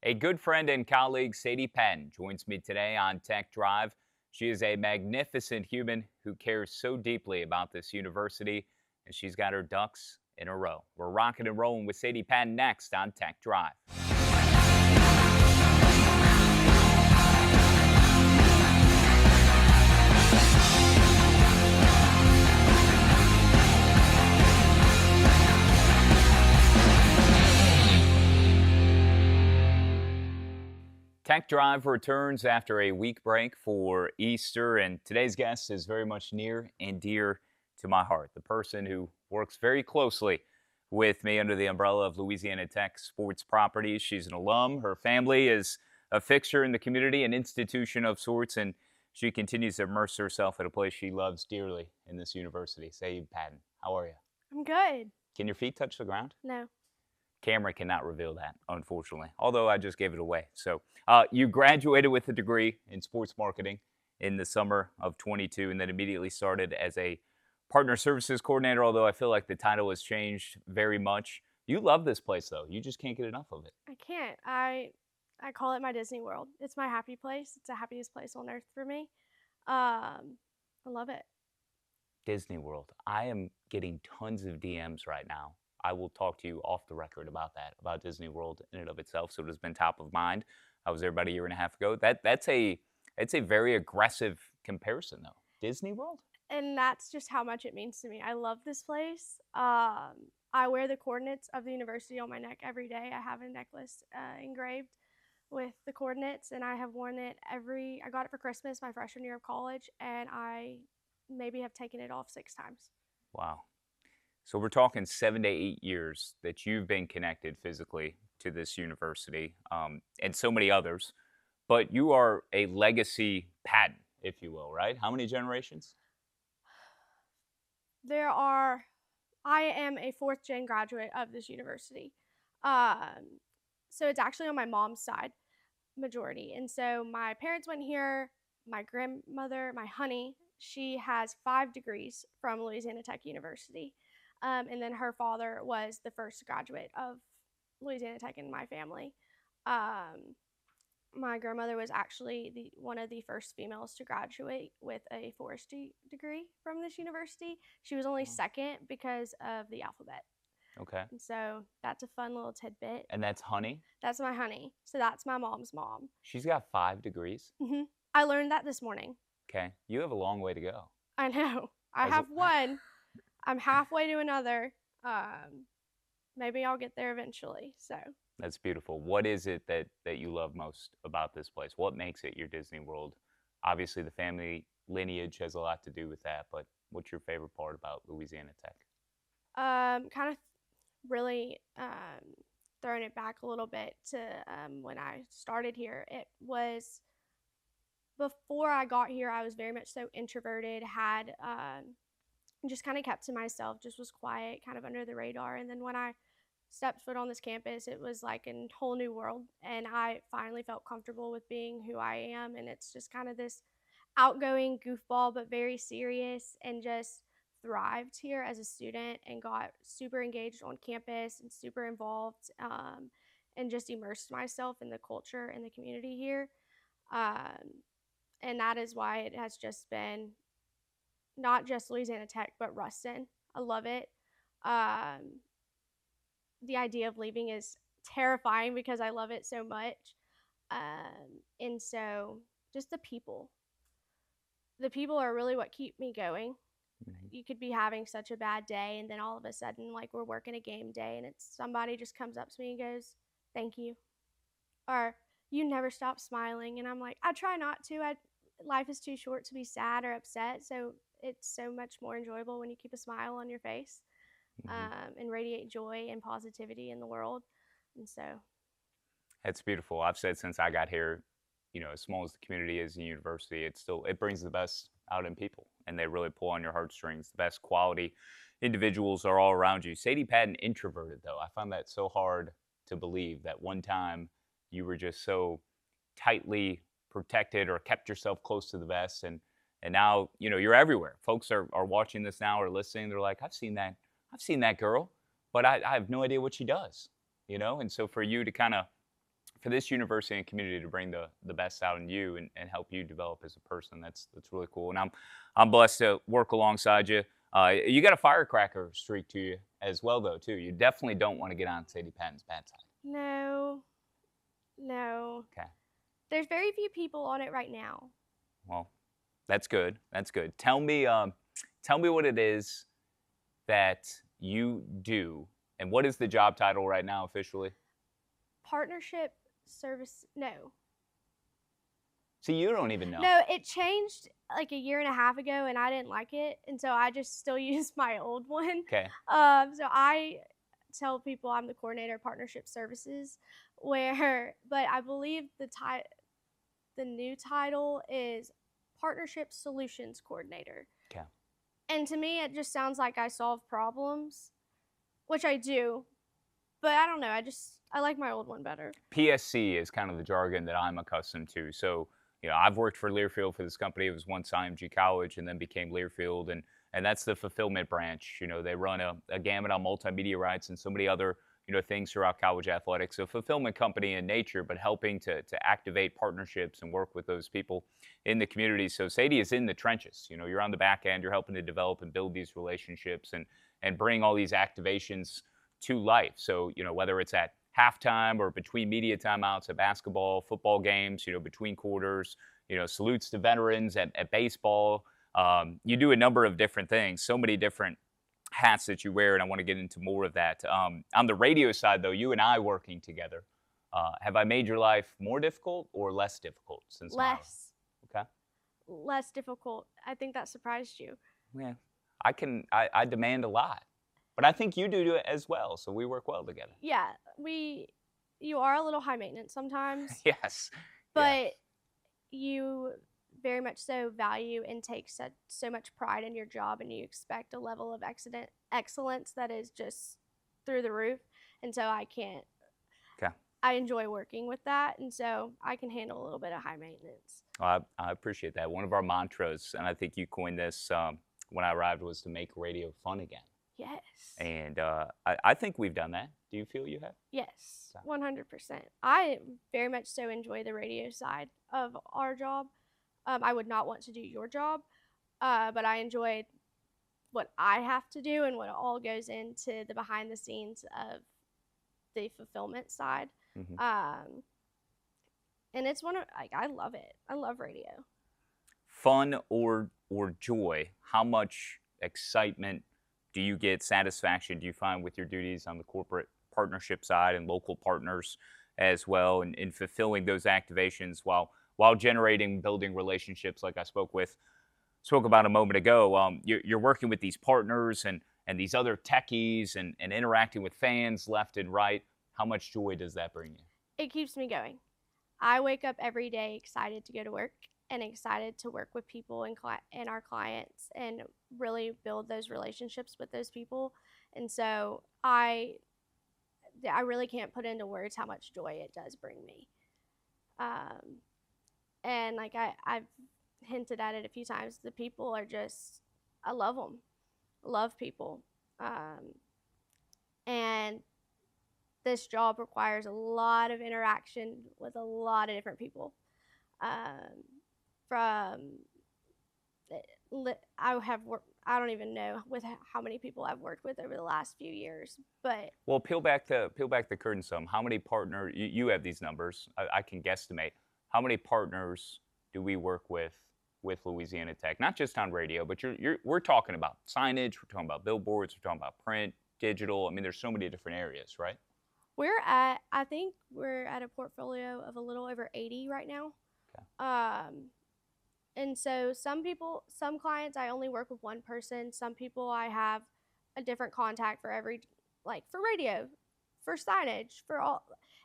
A good friend and colleague, Sadie Patton, joins me today on Tech Drive. She is a magnificent human who cares so deeply about this university, and she's got her ducks in a row. We're rocking and rolling with Sadie Patton next on Tech Drive. Tech Drive returns after a week break for Easter, and today's guest is very much near and dear to my heart. The person who works very closely with me under the umbrella of Louisiana Tech Sports Properties. She's an alum. Her family is a fixture in the community, an institution of sorts, and she continues to immerse herself at a place she loves dearly in this university. Sadie Patton, how are you? I'm good. Can your feet touch the ground? No. Camera cannot reveal that, unfortunately, although I just gave it away. So you graduated with a degree in sports marketing in the summer of 22 and then immediately started as a partner services coordinator, although I feel like the title has changed very much. You love this place, though. You just can't get enough of it. I can't. I call it my Disney World. It's my happy place. It's the happiest place on earth for me. I love it. Disney World. I am getting tons of DMs right now. I will talk to you off the record about that, about Disney World in and of itself. So it has been top of mind. I was there about a year and a half ago. That's a very aggressive comparison, though. Disney World? And that's just how much it means to me. I love this place. I wear the coordinates of the university on my neck every day. I have a necklace engraved with the coordinates, and I have worn it I got it for Christmas my freshman year of college, and I maybe have taken it off 6 times. Wow. So we're talking 7 to 8 years that you've been connected physically to this university and so many others. But you are a legacy Patton, if you will, right? How many generations? I am a 4th gen graduate of this university. So it's actually on my mom's side, majority. And so my parents went here. My grandmother, my honey, she has 5 degrees from Louisiana Tech University. And then her father was the first graduate of Louisiana Tech in my family. My grandmother was actually one of the first females to graduate with a forestry degree from this university. She was only second because of the alphabet. Okay. And so that's a fun little tidbit. And that's Honey? That's my honey. So that's my mom's mom. She's got 5 degrees? Mm-hmm. I learned that this morning. Okay. You have a long way to go. I know. I have one. I'm halfway to another. Maybe I'll get there eventually. So that's beautiful. What is it that you love most about this place? What makes it your Disney World? Obviously, the family lineage has a lot to do with that, but what's your favorite part about Louisiana Tech? Kind of really throwing it back a little bit to when I started here. It was before I got here, I was very much so introverted, had just kind of kept to myself, just was quiet, kind of under the radar. And then when I stepped foot on this campus, it was like a whole new world. And I finally felt comfortable with being who I am. And it's just kind of this outgoing goofball, but very serious, and just thrived here as a student and got super engaged on campus and super involved and just immersed myself in the culture and the community here. And that is why it has just been not just Louisiana Tech, but Ruston. I love it. The idea of leaving is terrifying because I love it so much. And so just the people. The people are really what keep me going. Mm-hmm. You could be having such a bad day, and then all of a sudden, like, we're working a game day, and it's somebody just comes up to me and goes, "Thank you." Or, "You never stop smiling." And I'm like, I try not to. Life is too short to be sad or upset, so it's so much more enjoyable when you keep a smile on your face. Mm-hmm. And radiate joy and positivity in the world. And so that's beautiful. I've said since I got here, as small as the community is in university, it brings the best out in people, and they really pull on your heartstrings. The best quality individuals are all around you. Sadie Patton, introverted, though. I found that so hard to believe that one time you were just so tightly protected or kept yourself close to the vest, and now you're everywhere. Folks are watching this now or listening. They're like, I've seen that girl, but I have no idea what she does, and so for you to kind of for this university and community to bring the best out in you and help you develop as a person. That's really cool. And I'm blessed to work alongside you. You got a firecracker streak to you as well, though, too. You definitely don't want to get on Sadie Patton's bad side. No, no. Okay. There's very few people on it right now. Well, that's good. That's good. Tell me what it is that you do, and what is the job title right now officially? Partnership service, no. See, you don't even know. No, it changed like a year and a half ago, and I didn't like it, and so I just still use my old one. Okay. So I tell people I'm the coordinator of partnership services, but I believe the new title is partnership solutions coordinator. Okay. And to me, it just sounds like I solve problems, which I do, but I don't know. I like my old one better. PSC is kind of the jargon that I'm accustomed to. So, I've worked for Learfield for this company. It was once IMG College and then became Learfield. And that's the fulfillment branch. They run a gamut on multimedia rights and so many other, things throughout college athletics. So fulfillment company in nature, but helping to activate partnerships and work with those people in the community. So Sadie is in the trenches. You're on the back end. You're helping to develop and build these relationships and bring all these activations to life. So, whether it's at halftime or between media timeouts at basketball, football games, between quarters, salutes to veterans at baseball. You do a number of different things, so many different hats that you wear, and I want to get into more of that. On the radio side, though, you and I working together, have I made your life more difficult or less difficult since less? Okay. Less difficult. I think that surprised you. Yeah, I demand a lot. But I think you do it as well, so we work well together. Yeah, you are a little high maintenance sometimes. Yes. But you very much so value and take so much pride in your job, and you expect a level of excellence that is just through the roof. And so I enjoy working with that, and so I can handle a little bit of high maintenance. Well, I appreciate that. One of our mantras, and I think you coined this when I arrived, was to make radio fun again. Yes. And I think we've done that. Do you feel you have? Yes, 100%. I very much so enjoy the radio side of our job. I would not want to do your job, but I enjoy what I have to do and what all goes into the behind the scenes of the fulfillment side. Mm-hmm. And it's I love it. I love radio. Fun or joy? How much excitement do you get, satisfaction do you find with your duties on the corporate partnership side and local partners as well, and in fulfilling those activations while generating, building relationships like I spoke about a moment ago? You're working with these partners and these other techies and interacting with fans left and right. How much joy does that bring you? It keeps me going. I wake up every day excited to go to work and excited to work with people and our clients and really build those relationships with those people. And so I really can't put into words how much joy it does bring me. And like I've hinted at it a few times, the people are just, I love them. I love people. And this job requires a lot of interaction with a lot of different people. I don't even know with how many people I've worked with over the last few years, but well, peel back the curtain some. How many partners you have these numbers? I can guesstimate. How many partners do we work with Louisiana Tech? Not just on radio, but we're talking about signage, we're talking about billboards, we're talking about print, digital. I mean, there's so many different areas, right? I think we're at a portfolio of a little over 80 right now. Okay. And so some clients I only work with one person. Some people I have a different contact for for radio, for signage, for all.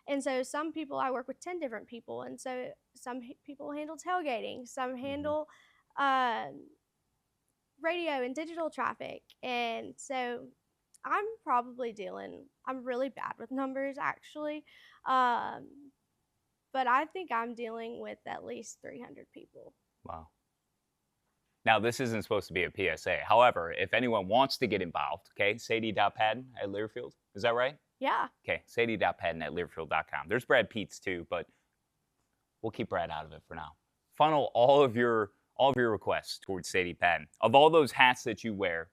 And so some people I work with 10 different people. And so some people handle tailgating, some handle radio and digital traffic. And so I'm really bad with numbers actually. But I think I'm dealing with at least 300 people. Wow. Now, this isn't supposed to be a PSA. However, if anyone wants to get involved, okay, Sadie Patton at Learfield, is that right? Yeah. Okay, sadie.patton@learfield.com. There's Brad Pete's too, but we'll keep Brad out of it for now. Funnel all of your requests towards Sadie Patton. Of all those hats that you wear,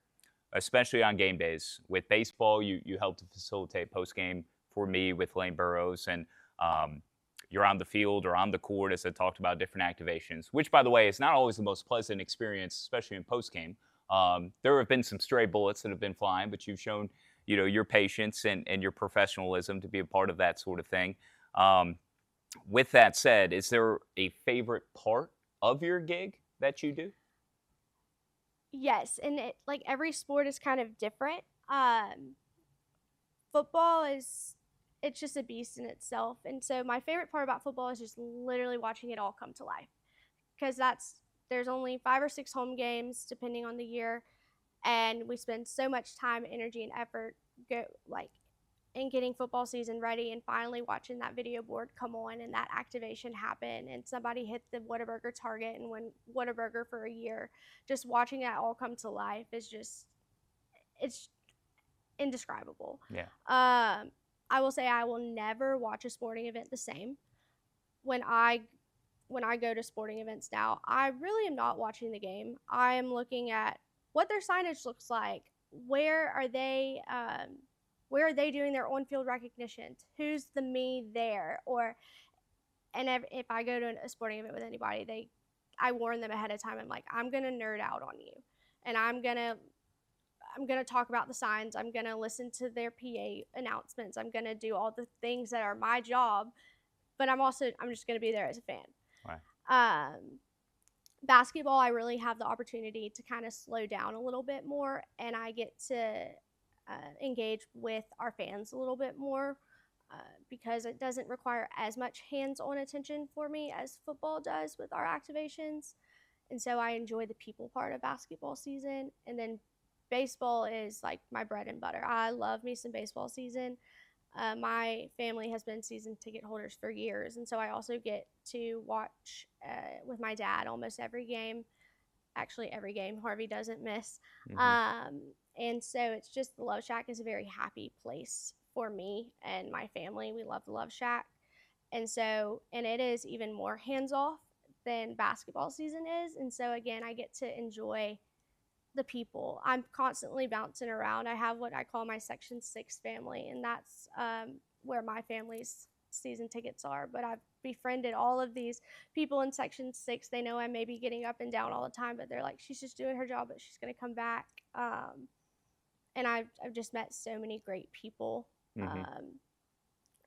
especially on game days, with baseball, you help to facilitate post game for me with Lane Burroughs, and um, you're on the field or on the court as I talked about different activations, which by the way is not always the most pleasant experience, especially in post game. There have been some stray bullets that have been flying, but you've shown your patience and your professionalism to be a part of that sort of thing. Um, with that said, is there a favorite part of your gig that you do? Yes, and it like every sport is kind of different. Football is it's just a beast in itself. And so my favorite part about football is just literally watching it all come to life. Because there's only 5 or 6 home games depending on the year, and we spend so much time, energy, and effort go like in getting football season ready, and finally watching that video board come on and that activation happen and somebody hit the Whataburger target and win Whataburger for a year. Just watching that all come to life is just it's indescribable. Yeah. I will say I will never watch a sporting event the same. When I go to sporting events now, I really am not watching the game. I am looking at what their signage looks like. Where are they? Where are they doing their on-field recognition? Who's the me there? And if I go to a sporting event with anybody, I warn them ahead of time. I'm like, I'm gonna nerd out on you, and I'm gonna talk about the signs. I'm gonna listen to their PA announcements. I'm gonna do all the things that are my job, but I'm just gonna be there as a fan. Right. Basketball, I really have the opportunity to kind of slow down a little bit more, and I get to engage with our fans a little bit more because it doesn't require as much hands-on attention for me as football does with our activations. And so I enjoy the people part of basketball season. And then baseball is like my bread and butter. I love me some baseball season. My family has been season ticket holders for years, and so I also get to watch with my dad almost every game. Actually, every game Harvey doesn't miss. Mm-hmm. And so it's just the Love Shack is a very happy place for me and my family. We love the Love Shack. And it is even more hands off than basketball season is. And so, again, I get to enjoy the people. I'm constantly bouncing around. I have what I call my Section 6 family, and that's where my family's season tickets are. But I've befriended all of these people in Section 6. They know I may be getting up and down all the time, but they're like, she's just doing her job, but she's going to come back. And I've just met so many great people Mm-hmm.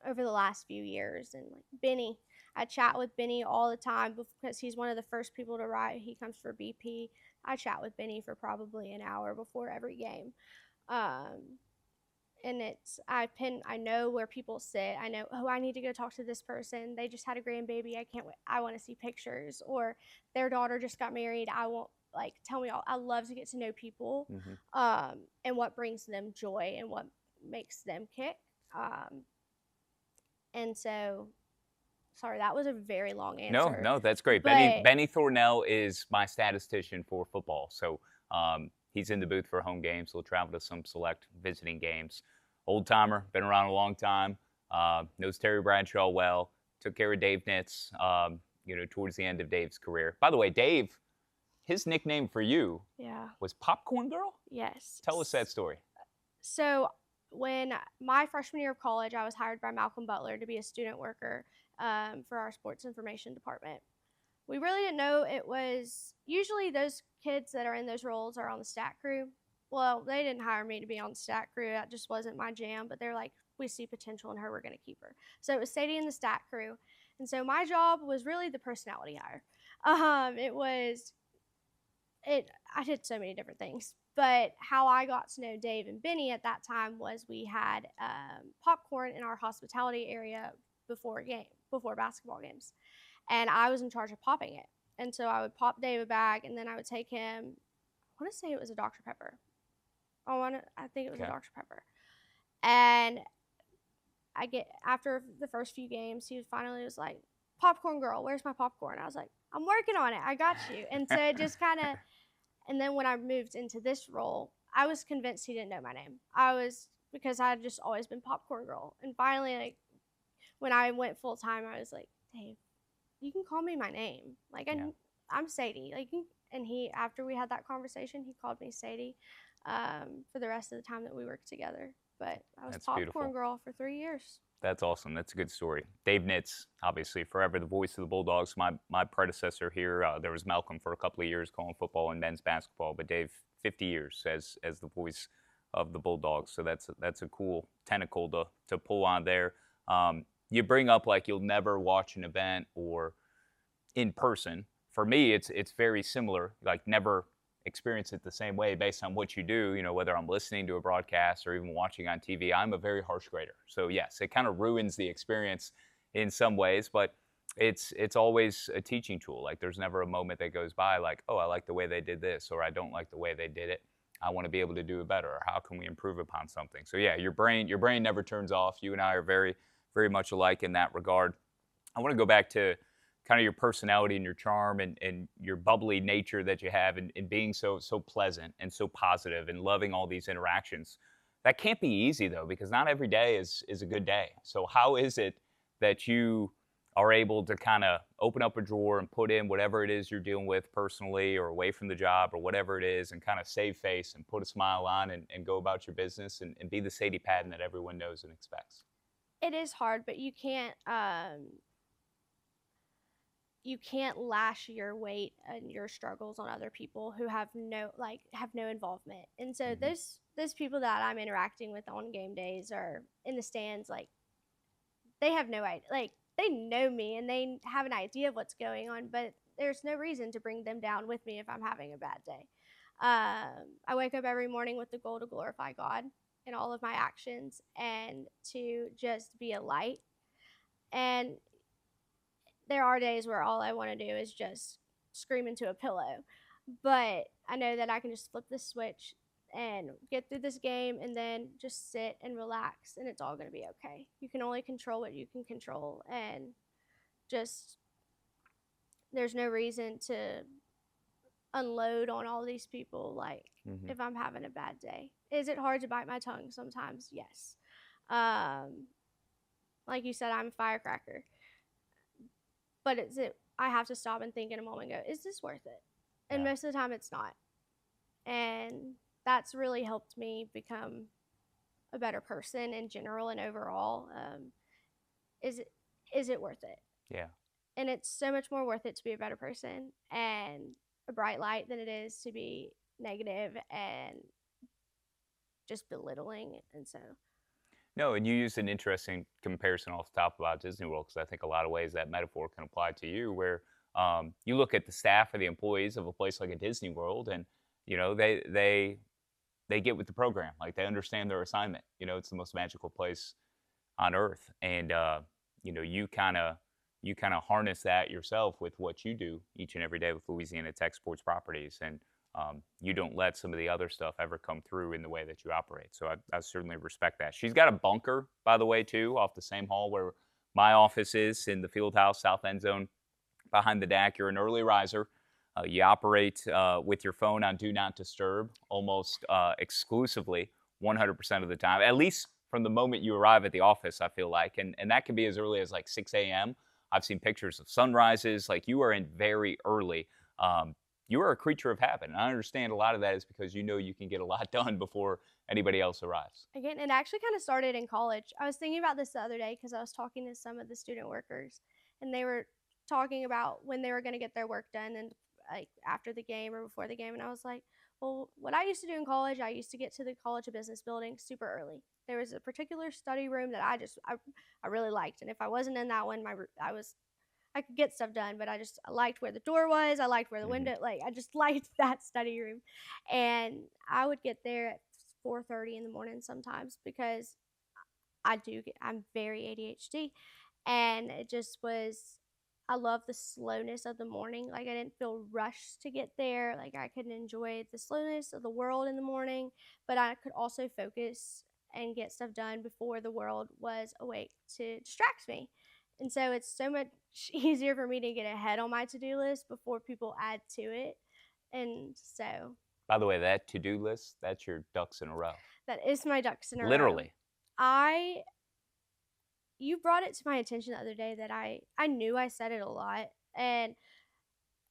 over the last few years. And like Benny, I chat with Benny all the time because he's one of the first people to write. He comes for BP. I chat with Benny for probably an hour before every game. And I know where people sit. I know, oh, I need to go talk to this person. They just had a grandbaby. I can't wait. I want to see pictures. Or their daughter just got married. I want, like, tell me all. I love to get to know people, and what brings them joy and what makes them kick. And so, sorry, that was a very long No, answer. no, that's great. But Benny Thornell is my statistician for football. So he's in the booth for home games. He'll travel to some select visiting games. Old timer, been around a long time. Knows Terry Bradshaw well. Took care of Dave Nitz, towards the end of Dave's career. By the way, Dave, his nickname for you yeah, was Popcorn Girl? yes. Tell us that story. So when my freshman year of college, I was hired by Malcolm Butler to be a student worker for our sports information department. We really didn't know it was usually those kids that are in those roles are on the stat crew. Well, they didn't hire me to be on the stat crew. That just wasn't my jam. But they're like, we see potential in her. We're going to keep her. So it was Sadie and the stat crew. And so my job was really the personality hire. It was I did so many different things. But how I got to know Dave and Benny at that time was we had popcorn in our hospitality area before basketball games, and I was in charge of popping it. And so I would pop Dave a bag, and then I would take him. I want to say it was a Dr. Pepper. I think it was a Dr. Pepper. And after the first few games, he finally was like, "Popcorn girl, where's my popcorn?" I was like, "I'm working on it. I got you." And so it just and then when I moved into this role, I was convinced he didn't know my name. I was because I had just always been popcorn girl. And finally, like when I went full time, I was like, Dave, you can call me my name. Like Yeah, I'm Sadie. Like, and he, after we had that conversation, he called me Sadie for the rest of the time that we worked together. But I was that's popcorn beautiful. girl for 3 years. That's awesome. That's a good story. Dave Nitz, obviously, forever the voice of the Bulldogs. My predecessor here, there was Malcolm for a couple of years calling football and men's basketball, but Dave, 50 years as the voice of the Bulldogs. So that's a cool tentacle to pull on there. You bring up like you'll never watch an event or in person. For me, it's very similar. Like never experience it the same way based on what you do. You know, whether I'm listening to a broadcast or even watching on TV. I'm a very harsh grader, so yes, it kind of ruins the experience in some ways. But it's always a teaching tool. Like there's never a moment that goes by like, oh, I like the way they did this, or I don't like the way they did it. I want to be able to do it better, or how can we improve upon something? So yeah, your brain never turns off. You and I are very much alike in that regard. I want to go back to kind of your personality and your charm and your bubbly nature that you have and being so pleasant and so positive and loving all these interactions. That can't be easy though, because not every day is a good day. So how is it that you are able to kind of open up a drawer and put in whatever it is you're dealing with personally or away from the job or whatever it is and kind of save face and put a smile on and go about your business and be the Sadie Patton that everyone knows and expects? It is hard, but you can't lash your weight and your struggles on other people who have no involvement. And so Hmm. those people that I'm interacting with on game days or in the stands, like they have no idea. Like they know me and they have an idea of what's going on, but there's no reason to bring them down with me if I'm having a bad day. I wake up every morning with the goal to glorify God in all of my actions and to just be a light. And there are days where all I want to do is just scream into a pillow. But I know that I can just flip the switch and get through this game and then just sit and relax and it's all going to be okay. You can only control what you can control and just there's no reason to unload on all these people like Hmm. if I'm having a bad day. Is it hard to bite my tongue sometimes? Yes. Um like you said, I'm a firecracker. But I have to stop and think in a moment and go, is this worth it? And Yeah. most of the time it's not. And that's really helped me become a better person in general and overall. Is it is it worth it? Yeah. And it's so much more worth it to be a better person and a bright light than it is to be negative and just belittling. And so No, and you used an interesting comparison off the top about Disney World because I think a lot of ways that metaphor can apply to you, where you look at the staff or the employees of a place like a Disney World, and you know they get with the program, like they understand their assignment. You know, it's the most magical place on earth, and you know you kind of harness that yourself with what you do each and every day with Louisiana Tech Sports Properties, and you don't let some of the other stuff ever come through in the way that you operate. So I certainly respect that. She's got a bunker, by the way, too, off the same hall where my office is in the field house, south end zone behind the DAC. You're an early riser. You operate with your phone on Do Not Disturb almost exclusively 100% of the time, at least from the moment you arrive at the office, I feel like. And that can be as early as like 6 a.m. I've seen pictures of sunrises. Like you are in very early. You are a creature of habit. And I understand a lot of that is because you know you can get a lot done before anybody else arrives. again, it actually kind of started in college. I was thinking about this the other day because I was talking to some of the student workers, and they were talking about when they were going to get their work done and like after the game or before the game. And I was like, well, what I used to do in college, I used to get to the College of Business building super early. There was a particular study room that I really liked, and if I wasn't in that one, I could get stuff done, but I liked where the door was. I liked where the Hmm. window, like I just liked that study room, and I would get there at 4:30 in the morning sometimes because I'm very ADHD, and it just was. I love the slowness of the morning. Like I didn't feel rushed to get there. Like I could enjoy the slowness of the world in the morning, but I could also focus and get stuff done before the world was awake to distract me. And so it's so much easier for me to get ahead on my to-do list before people add to it. And so By the way, that to-do list, that's your ducks in a row. That is my ducks in a row. Literally. I You brought it to my attention the other day that I knew I said it a lot, and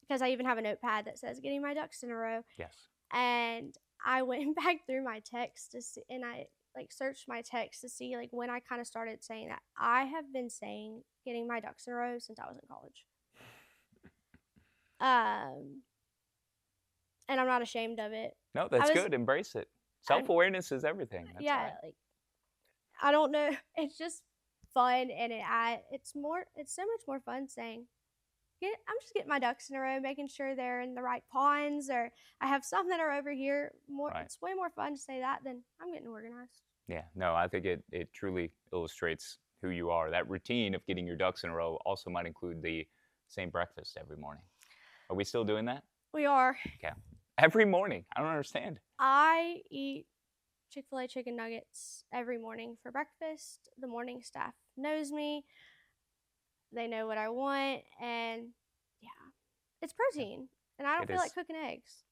because I even have a notepad that says getting my ducks in a row, Yes. and I went back through my text to see, and I like searched my text to see like when I kind of started saying that. I have been saying getting my ducks in a row since I was in college. Um, and I'm not ashamed of it. No, I that's was, good. Embrace it. I'm, Self-awareness is everything. That's yeah, right. like I don't know. It's just fun, and it's so much more fun saying I'm just getting my ducks in a row, making sure they're in the right ponds, or I have some that are over here. Right. It's way more fun to say that than I'm getting organized. Yeah. No, I think it truly illustrates who you are. That routine of getting your ducks in a row also might include the same breakfast every morning. Are we still doing that? We are. Okay. Every morning. I don't understand. I eat Chick-fil-A chicken nuggets every morning for breakfast. The morning staff knows me. They know what I want, and yeah, it's Yeah. protein, and I don't It feel like is. cooking eggs.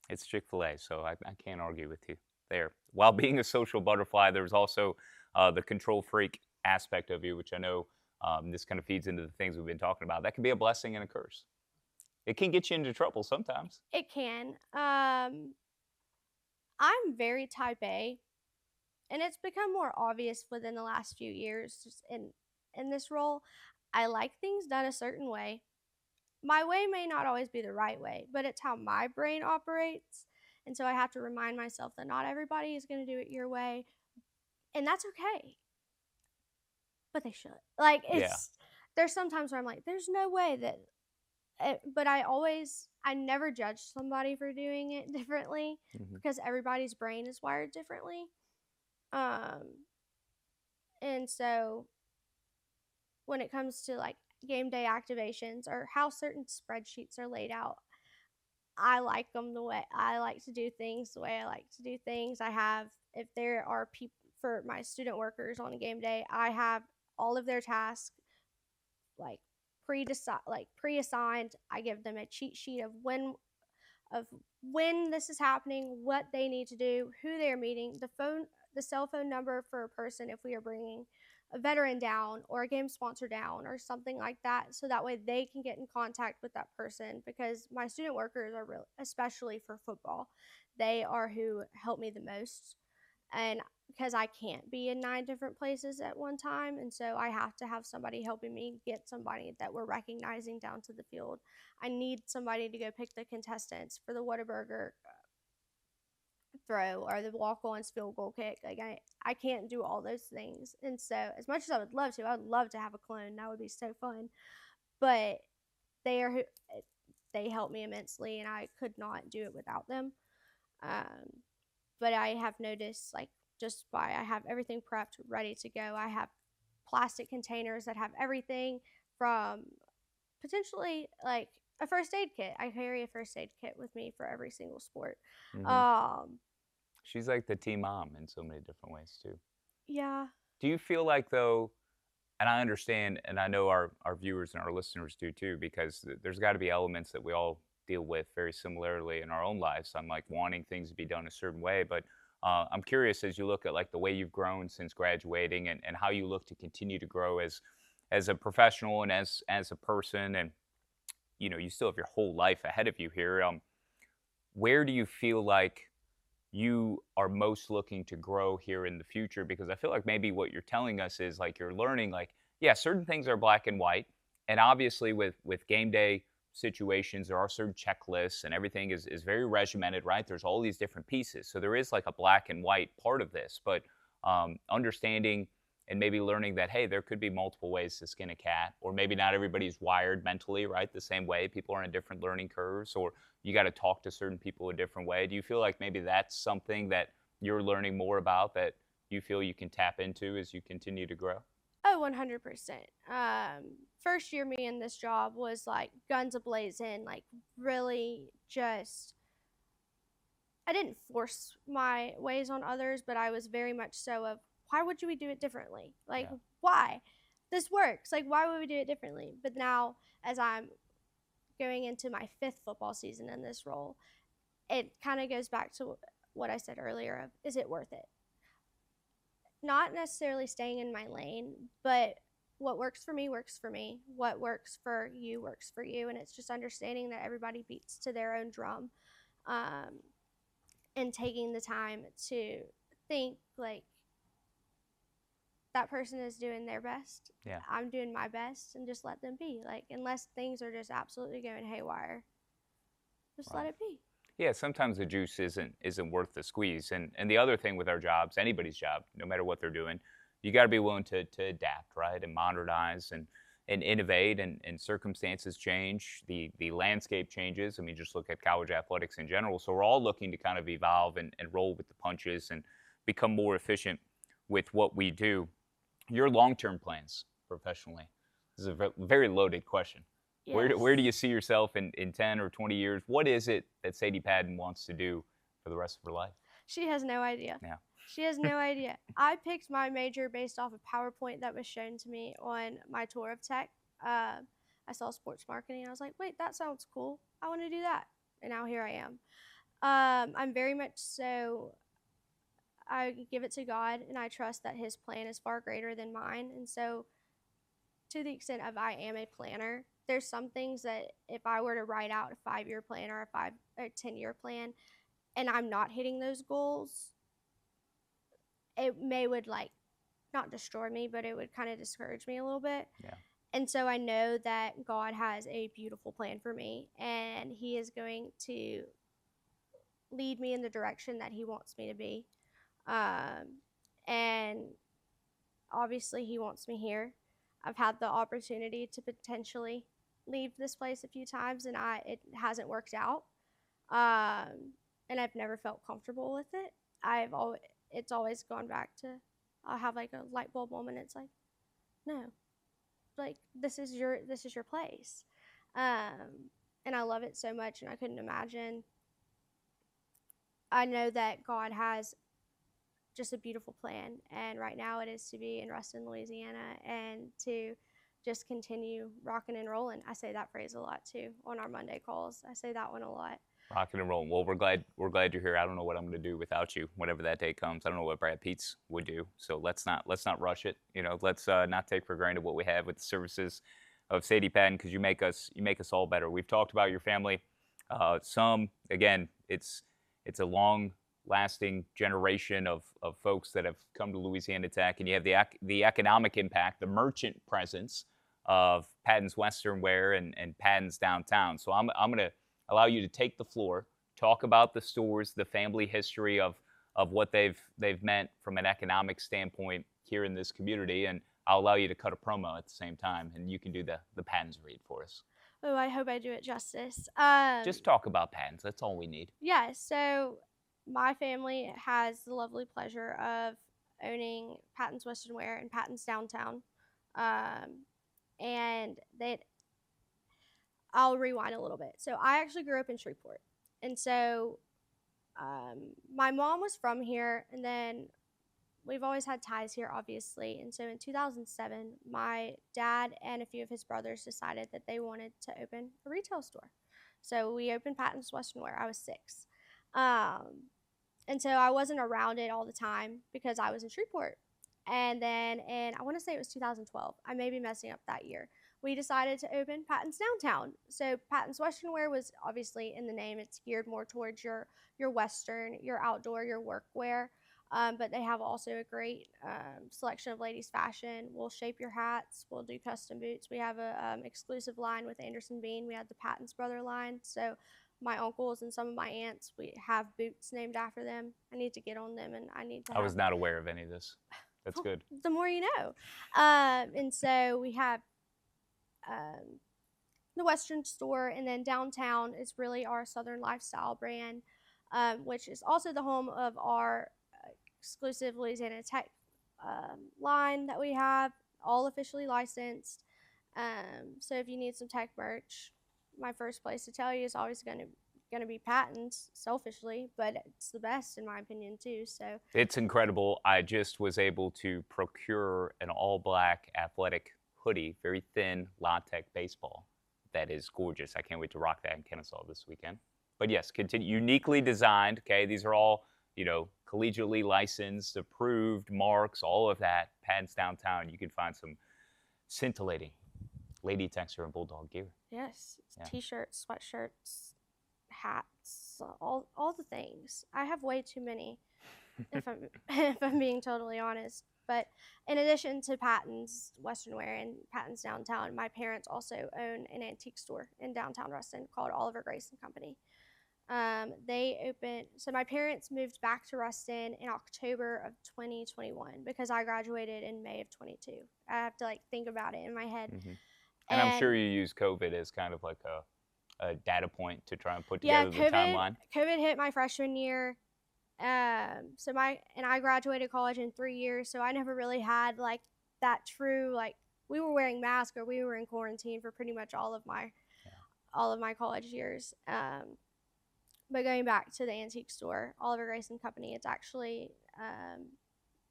It's Chick-fil-A, so I can't argue with you there. While being a social butterfly, there's also the control freak aspect of you, which I know this kind of feeds into the things we've been talking about. That can be a blessing and a curse. It can get you into trouble sometimes. It can. I'm very type A, and it's become more obvious within the last few years just in this role. I like things done a certain way. My way may not always be the right way, but it's how my brain operates. And so I have to remind myself that not everybody is going to do it your way, and that's okay. But they should. Like Yeah. it's there's sometimes where I'm like there's no way that but I never judge somebody for doing it differently Hmm. because everybody's brain is wired differently. Um and so when it comes to like game day activations or how certain spreadsheets are laid out, I like them the way I like to do things, the way I like to do things. I have, if there are people for my student workers on a game day, I have all of their tasks like pre-assigned. I give them a cheat sheet of when this is happening, what they need to do, who they're meeting, the cell phone number for a person if we are bringing a veteran down or a game sponsor down or something like that, so that way they can get in contact with that person because my student workers are real, especially for football. They are who help me the most, and because I can't be in 9 different places at one time, and so I have to have somebody helping me get somebody that we're recognizing down to the field. I need somebody to go pick the contestants for the Whataburger throw or the walk-on's field goal kick. Like I can't do all those things, and so as much as I would love to have a clone. That would be so fun. But they are they help me immensely, and I could not do it without them. Um, but I have noticed like just by I have everything prepped, ready to go. I have plastic containers that have everything from potentially like a first aid kit. I carry a first aid kit with me for every single sport. Hmm. Um, She's like the team mom in so many different ways too. yeah, Do you feel like though, and I understand, and I know our viewers and our listeners do too, because there's got to be elements that we all deal with very similarly in our own lives. I'm like wanting things to be done a certain way, but I'm curious as you look at like the way you've grown since graduating and how you look to continue to grow as a professional and as a person, and you still have your whole life ahead of you here. Where do you feel like you are most looking to grow here in the future? Because I feel like maybe what you're telling us is like you're learning like, yeah, certain things are black and white, and obviously with game day situations there are certain checklists and everything is very regimented, right? There's all these different pieces, so there is like a black and white part of this, but understanding and maybe learning that, hey, there could be multiple ways to skin a cat, or maybe not everybody's wired mentally right the same way. People are in different learning curves, or you got to talk to certain people a different way. Do you feel like maybe that's something that you're learning more about, that you feel you can tap into as you continue to grow? oh, 100%. First year me in this job was like guns ablazing, like really just I didn't force my ways on others, but I was very much so of why would we do it differently? Like Yeah. why? This works. Like why would we do it differently? But now as I'm going into my 5th football season in this role, it kind of goes back to what I said earlier of, is it worth it? Not necessarily staying in my lane, but what works for me works for me. What works for you works for you. And it's just understanding that everybody beats to their own drum, um, and taking the time to think like that person is doing their best. Yeah. I'm doing my best, and just let them be. Like, unless things are just absolutely going haywire, just let Right. it be. Yeah, sometimes the juice isn't worth the squeeze. And the other thing with our jobs, anybody's job, no matter what they're doing, you got to be willing to adapt, right, and modernize and innovate. And circumstances change, the landscape changes. I mean, just look at college athletics in general. So we're all looking to kind of evolve and roll with the punches and become more efficient with what we do. Your long-term plans professionally? This is a very loaded question. Where do Yes. you see yourself in 10 or 20 years? What is it that Sadie Patton wants to do for the rest of her life? She has no idea. Yeah. She has no idea. I picked my major based off a PowerPoint that was shown to me on my tour of tech. I saw sports marketing. I was like, wait, that sounds cool. I want to do that. And now here I am. I'm very much so, I give it to God, and I trust that His plan is far greater than mine. And so, to the extent of I am a planner, there's some things that if I were to write out a 5-year plan or a 10-year plan, and I'm not hitting those goals, it would like not destroy me, but it would kind of discourage me a little bit. Yeah. And so I know that God has a beautiful plan for me, and He is going to lead me in the direction that He wants me to be. And obviously, He wants me here. I've had the opportunity to potentially leave this place a few times, and it hasn't worked out. And I've never felt comfortable with it. It's always gone back to, I'll have like a light bulb moment. It's like, no, like this is your place. And I love it so much, and I couldn't imagine. I know that God has just a beautiful plan, and right now it is to be in Ruston, Louisiana, and to just continue rocking and rolling. I say that phrase a lot too on our Monday calls. I say that one a lot. Rocking and rolling. Well, we're glad you're here. I don't know what I'm going to do without you whenever that day comes. I don't know what Brad Peets would do. So let's not rush it. You know, let's not take for granted what we have with the services of Sadie Patton, because you make us all better. We've talked about your family. Some again, it's a long lasting generation of folks that have come to Louisiana Tech, and you have the economic impact, the merchant presence of Patton's Western Wear and Patton's downtown. So I'm going to allow you to take the floor, talk about the stores, the family history of what they've meant from an economic standpoint here in this community, and I'll allow you to cut a promo at the same time, and you can do the Pattons read for us. Oh, I hope I do it justice. Just talk about Pattons. That's all we need. Yeah, so my family has the lovely pleasure of owning Patton's Western Wear and Patton's Downtown. And I'll rewind a little bit. So I actually grew up in Shreveport. And so my mom was from here, and then we've always had ties here, obviously. And so in 2007, my dad and a few of his brothers decided that they wanted to open a retail store. So we opened Patton's Western Wear. I was 6. And so I wasn't around it all the time because I was in Shreveport. And then I want to say it was 2012. I may be messing up that year. We decided to open Patton's Downtown. So Patton's Western Wear was obviously in the name. It's geared more towards your Western, your outdoor, your work wear. But they have also a great selection of ladies' fashion. We'll shape your hats. We'll do custom boots. We have a exclusive line with Anderson Bean. We have the Patton's Brother line. So my uncles and some of my aunts, we have boots named after them. I need to get on them, and I need to. I was not aware of any of this. That's well, good. The more you know. And so we have the Western store, and then downtown is really our Southern lifestyle brand, which is also the home of our exclusive Louisiana Tech line that we have, all officially licensed. So if you need some tech merch, my first place to tell you is always going to be Patton's, selfishly, but it's the best in my opinion too. So it's incredible. I just was able to procure an all-black athletic hoodie, very thin latex baseball. That is gorgeous. I can't wait to rock that in Kennesaw this weekend. But yes, continue. Uniquely designed. Okay, these are all collegiately licensed, approved marks, all of that. Patton's Downtown. You can find some scintillating lady texture and bulldog gear. Yes, Yeah. t-shirts, sweatshirts, hats, all the things. I have way too many, if I'm if I'm being totally honest. But in addition to Patton's Western Wear and Patton's Downtown, my parents also own an antique store in downtown Ruston called Oliver Grace and Company. So my parents moved back to Ruston in October of 2021 because I graduated in May of 22. I have to think about it in my head. Mm-hmm. And I'm sure And you use COVID as kind of like a data point to try and put yeah, together the timeline. COVID hit my freshman year. I graduated college in 3 years, so I never really had that true we were wearing masks or we were in quarantine for pretty much all of my college years. But going back to the antique store, Oliver Grace and Company, it's actually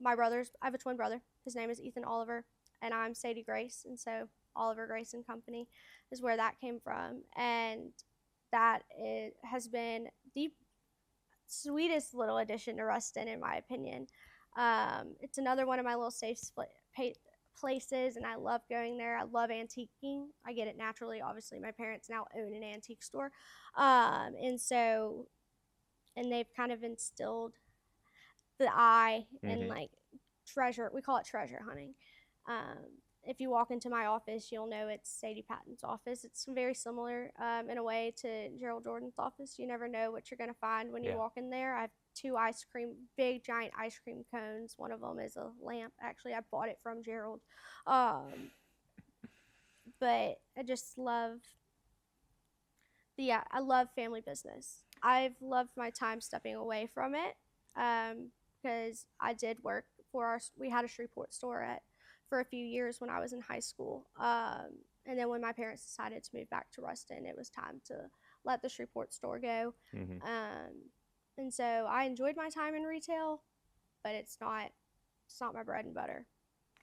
my brother's. I have a twin brother. His name is Ethan Oliver, and I'm Sadie Grace, and so Oliver Grace and Company is where that came from, and has been the sweetest little addition to Ruston, in my opinion. It's another one of my little safe places, and I love going there. I love antiquing. I get it naturally. Obviously, my parents now own an antique store, and they've kind of instilled the eye and treasure. We call it treasure hunting. If you walk into my office, you'll know it's Sadie Patton's office. It's very similar in a way to Gerald Jordan's office. You never know what you're going to find when you walk in there. I have two big giant ice cream cones. One of them is a lamp. Actually, I bought it from Gerald. But I just love I love family business. I've loved my time stepping away from it because I did work we had a Shreveport store for a few years when I was in high school. And then when my parents decided to move back to Ruston, it was time to let the Shreveport store go. Mm-hmm. And so I enjoyed my time in retail, but it's not my bread and butter.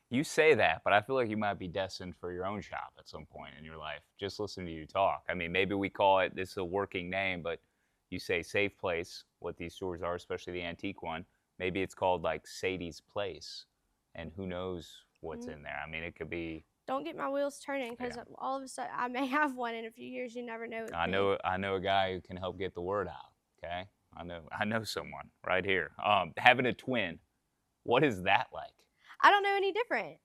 You say that, but I feel like you might be destined for your own shop at some point in your life. Just listen to you talk. I mean, maybe we call it, this is a working name, but you say Safe Place, what these stores are, especially the antique one. Maybe it's called Sadie's Place, and who knows what's in there. I mean, it could be. Don't get my wheels turning because all of a sudden I may have one in a few years. You never know. I know a guy who can help get the word out. Okay, I know someone right here. Having a twin, what is that like? I don't know any different.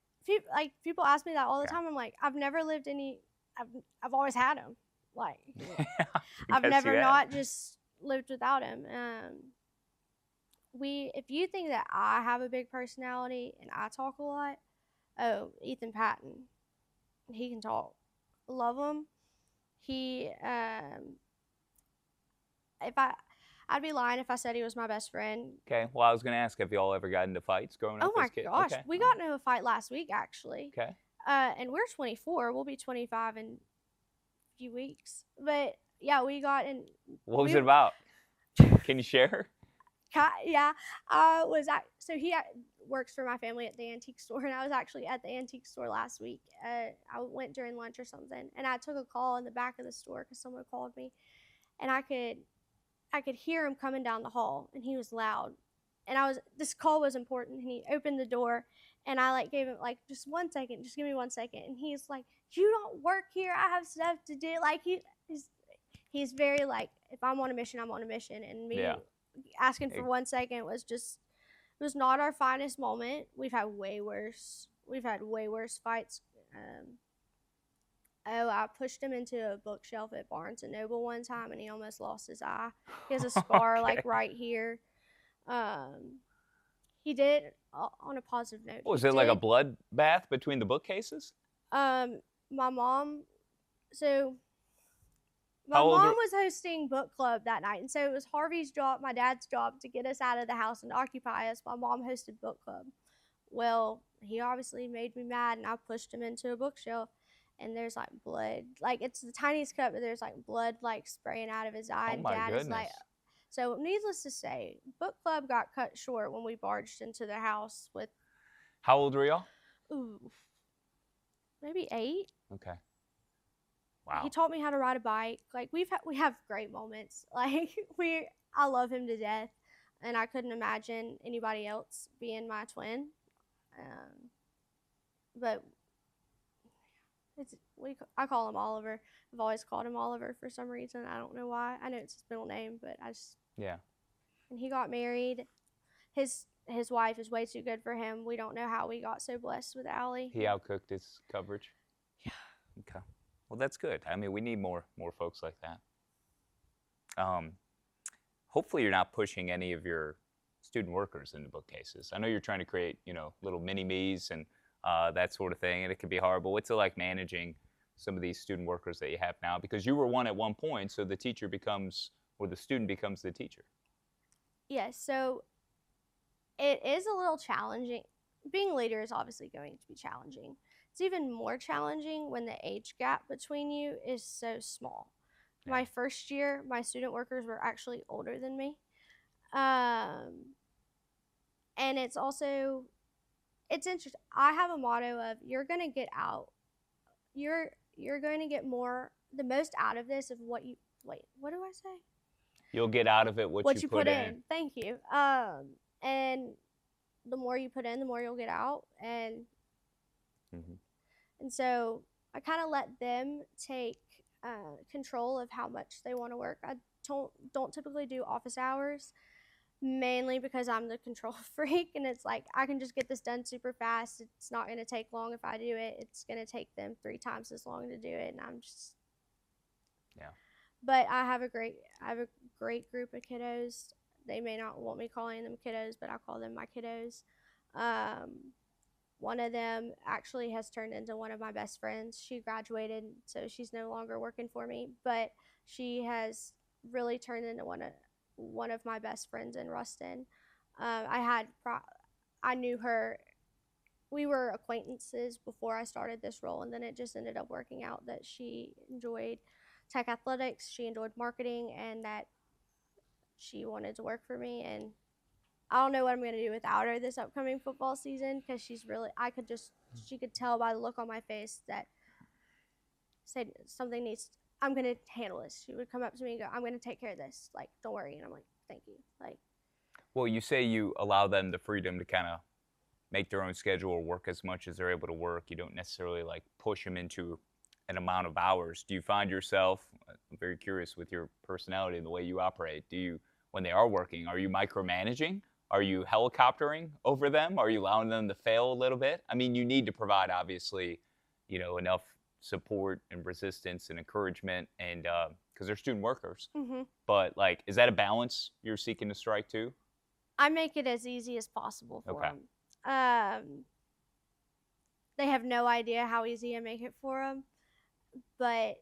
People ask me that all the time. I'm like, I've never lived any. I've always had him. I've never not just lived without him. If you think that I have a big personality and I talk a lot, Ethan Patton, he can talk. Love him. I'd be lying if I said he was my best friend. Okay. Well, I was gonna ask, have y'all ever gotten into fights growing up? Oh my gosh, we got into a fight last week actually. Okay. And we're 24. We'll be 25 in a few weeks. But yeah, we got in. What was it about? Can you share? Yeah, so he works for my family at the antique store, and I was actually at the antique store last week. I went during lunch or something, and I took a call in the back of the store because someone called me, and I could hear him coming down the hall, and he was loud, and this call was important, and he opened the door, and I gave him just 1 second, just give me 1 second, and he's like, "You don't work here. I have stuff to do." He's very if I'm on a mission, I'm on a mission, and me. Yeah. Asking for 1 second was not our finest moment. We've had way worse fights. I pushed him into a bookshelf at Barnes and Noble one time, and he almost lost his eye. He has a scar right here. He did on a positive note. Was it like a bloodbath between the bookcases? My mom. So. My mom was hosting book club that night, and so it was Harvey's job, my dad's job, to get us out of the house and occupy us. My mom hosted book club. Well, he obviously made me mad, and I pushed him into a bookshelf, and there's blood. It's the tiniest cut, but there's blood spraying out of his eye. Oh, and my Dad goodness. So needless to say, book club got cut short when we barged into the house with. How old were y'all? Ooh, maybe 8. Okay. he Wow. taught me how to ride a bike. Like we have great moments. Like I love him to death, and I couldn't imagine anybody else being my twin. But I call him Oliver. I've always called him Oliver for some reason. I don't know why. I know it's his middle name, but I just Yeah. and he got married. His wife is way too good for him. We don't know how we got so blessed with Allie. He outcooked his coverage. Okay. Well, that's good. I mean, we need more folks like that. Um, Hopefully, you're not pushing any of your student workers into bookcases. I know you're trying to create, little mini me's and that sort of thing, and it can be hard. But what's it like managing some of these student workers that you have now? Because you were one at one point, so the teacher becomes, or the student becomes the teacher. Yes, so it is a little challenging. Being a leader is obviously going to be challenging. It's even more challenging when the age gap between you is so small. Yeah. My first year, my student workers were actually older than me. And it's interesting. I have a motto of you're going to get out. You're going to get the most out of this of what you wait, what do I say? You'll get out of it what you put in. Thank you. And the more you put in, the more you'll get out. And so I kind of let them take control of how much they want to work. I don't typically do office hours, mainly because I'm the control freak, and it's like I can just get this done super fast. It's not going to take long if I do it. It's going to take them 3 times as long to do it, and I'm just But I have a great group of kiddos. They may not want me calling them kiddos, but I call them my kiddos. One of them actually has turned into one of my best friends. She graduated, so she's no longer working for me, but she has really turned into one of my best friends in Ruston. I knew her. We were acquaintances before I started this role, and then it just ended up working out that she enjoyed tech athletics, she enjoyed marketing, and that she wanted to work for me. And I don't know what I'm going to do without her this upcoming football season, because she could tell by the look on my face that said I'm going to handle this. She would come up to me and go, I'm going to take care of this. Like, don't worry. And I'm like, thank you. Like, well, you say you allow them the freedom to kind of make their own schedule or work as much as they're able to work. You don't necessarily like push them into an amount of hours. Do you find yourself, I'm very curious with your personality and the way you operate, when they are working, are you micromanaging? Are you helicoptering over them? Are you allowing them to fail a little bit? I mean, you need to provide, obviously, enough support and resistance and encouragement, and because they're student workers. Mm-hmm. But like, is that a balance you're seeking to strike too? I make it as easy as possible for them. They have no idea how easy I make it for them, but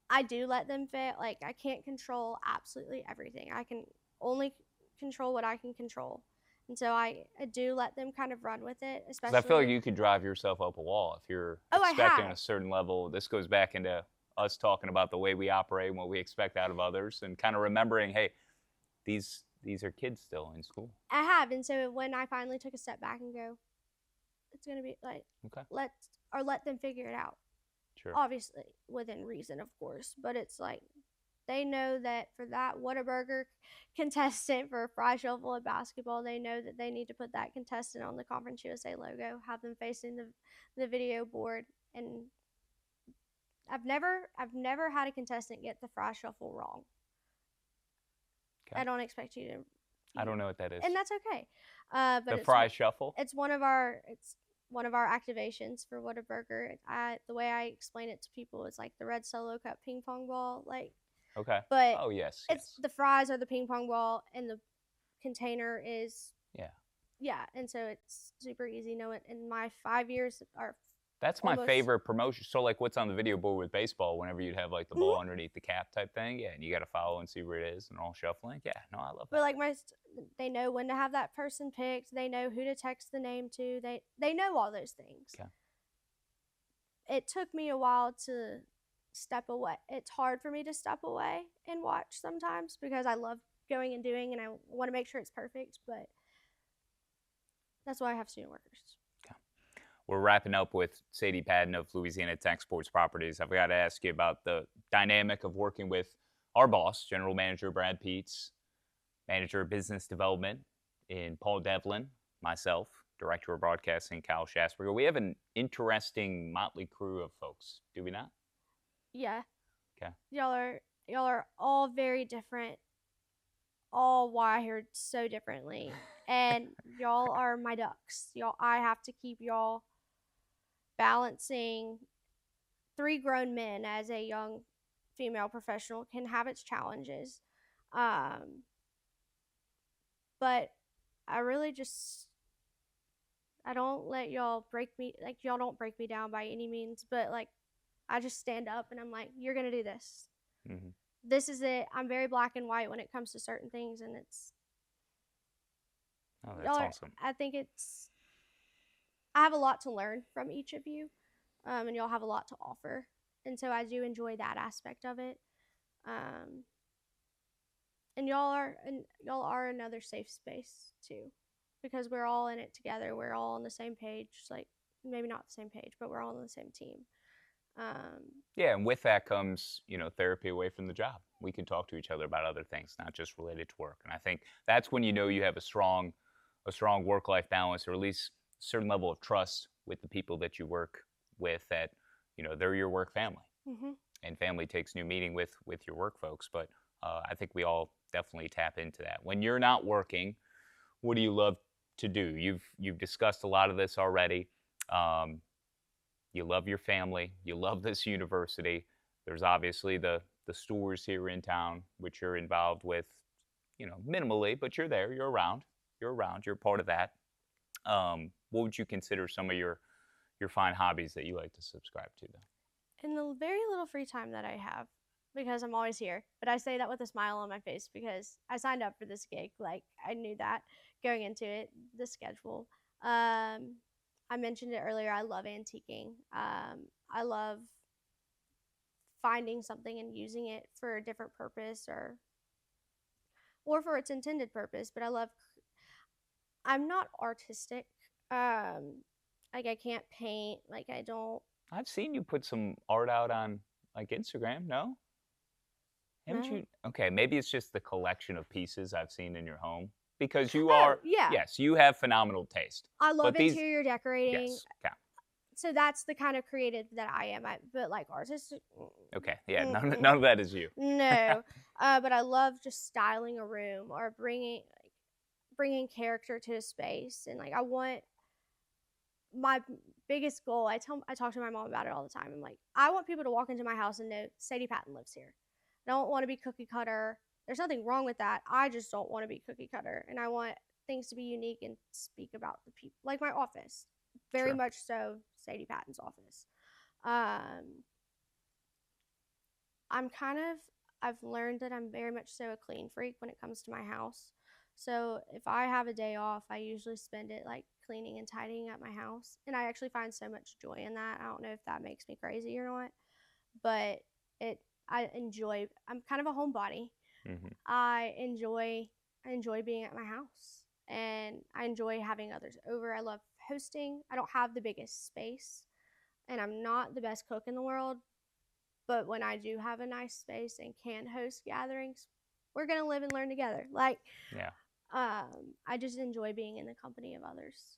I do let them fail. Like, I can't control absolutely everything. I can only control what I can control. And so I do let them kind of run with it, especially. I feel like you could drive yourself up a wall if you're expecting a certain level. This goes back into us talking about the way we operate and what we expect out of others, and kind of remembering, hey, these are kids still in school. I have. And so when I finally took a step back and go, it's going to be like, let them figure it out. Sure. Obviously, within reason, of course. But it's like, they know that for that Whataburger contestant for a fry shuffle at basketball, they know that they need to put that contestant on the Conference USA logo, have them facing the video board. And I've never had a contestant get the fry shuffle wrong. Okay. I don't expect you to. I don't know what that is. And that's okay. But the fry shuffle? It's one of our activations for Whataburger. The way I explain it to people is like the red Solo Cup ping pong ball, like. Okay. But yes. The fries are the ping pong ball, and the container is. Yeah, and so it's super easy. In my 5 years are. That's my favorite promotion. So like, what's on the video board with baseball? Whenever you'd have like the ball underneath the cap type thing, and you got to follow and see where it is, and all shuffling. Yeah, no, I love that. But like they know when to have that person picked. They know who to text the name to. They know all those things. Okay. It took me a while to step away. It's hard for me to step away and watch sometimes because I love going and doing, and I want to make sure it's perfect. But that's why I have student workers. Okay. we're wrapping up with Sadie Patton of Louisiana Tech Sports Properties. I've got to ask you about the dynamic of working with our boss, General Manager Brad Peets, Manager of Business Development in Paul Devlin, myself, Director of Broadcasting Kyle Schasberger. We have an interesting motley crew of folks, do we not? Yeah. Okay. Y'all are all very different, all wired so differently. And y'all are my ducks. I have to keep y'all balancing. 3 grown men as a young female professional can have its challenges. But I really just I don't let y'all break me, like y'all don't break me down by any means, but like I just stand up and I'm like, you're gonna do this. Mm-hmm. This is it. I'm very black and white when it comes to certain things, and it's. Oh, that's awesome. I think I have a lot to learn from each of you, and y'all have a lot to offer, and so I do enjoy that aspect of it. And y'all are another safe space too, because we're all in it together. We're all on the same page, like maybe not the same page, but we're all on the same team. Yeah, and with that comes, therapy away from the job. We can talk to each other about other things, not just related to work. And I think that's when you have a strong work-life balance, or at least a certain level of trust with the people that you work with, that, they're your work family. Mm-hmm. And family takes new meaning with your work folks. But I think we all definitely tap into that. When you're not working, what do you love to do? You've discussed a lot of this already. You love your family. You love this university. There's obviously the stores here in town, which you're involved with, minimally, but you're there. You're around. You're part of that. What would you consider some of your fine hobbies that you like to subscribe to, though? In the very little free time that I have, because I'm always here, but I say that with a smile on my face because I signed up for this gig. Like, I knew that going into it, the schedule. I mentioned it earlier. I love antiquing. I love finding something and using it for a different purpose, or for its intended purpose. But I'm not artistic. Like, I can't paint. Like, I don't. I've seen you put some art out on like Instagram. No? Haven't you? Okay, maybe it's just the collection of pieces I've seen in your home. Because you are, yes, you have phenomenal taste. I love interior decorating. Yes, okay. So that's the kind of creative that I am. But like artistic. Okay, yeah, none of that is you. No, but I love just styling a room or bringing character to a space, and like I want my biggest goal. I talk to my mom about it all the time. I'm like, I want people to walk into my house and know Sadie Patton lives here. I don't want to be cookie cutter. There's nothing wrong with that. I just don't want to be cookie cutter. And I want things to be unique and speak about the people. Like my office. Very much so Sadie Patton's office. I've learned that I'm very much so a clean freak when it comes to my house. So if I have a day off, I usually spend it like cleaning and tidying up my house. And I actually find so much joy in that. I don't know if that makes me crazy or not. But I'm kind of a homebody. Mm-hmm. I enjoy being at my house, and I enjoy having others over. I love hosting. I don't have the biggest space, and I'm not the best cook in the world, but when I do have a nice space and can host gatherings, we're going to live and learn together. Like, yeah. I just enjoy being in the company of others.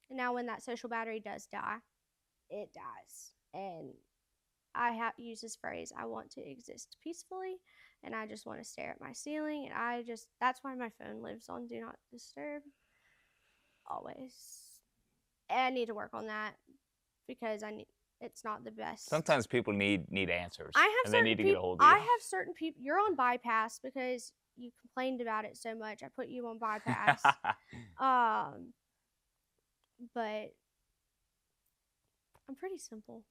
And now when that social battery does die, it dies. And I use this phrase, I want to exist peacefully, and I just want to stare at my ceiling, and that's why my phone lives on Do Not Disturb. Always. And I need to work on that, because it's not the best. Sometimes people need answers, and they need to get a hold of you. I have certain people, you're on bypass because you complained about it so much. I put you on bypass. But I'm pretty simple.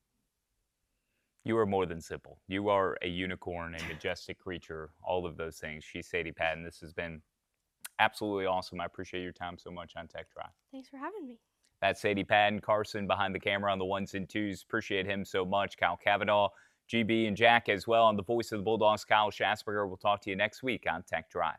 You are more than simple. You are a unicorn, a majestic creature, all of those things. She's Sadie Patton. This has been absolutely awesome. I appreciate your time so much on Tech Drive. Thanks for having me. That's Sadie Patton. Carson behind the camera on the ones and twos. Appreciate him so much. Kyle Cavanaugh, GB, and Jack as well. On the voice of the Bulldogs, Kyle Schasberger. We'll talk to you next week on Tech Drive.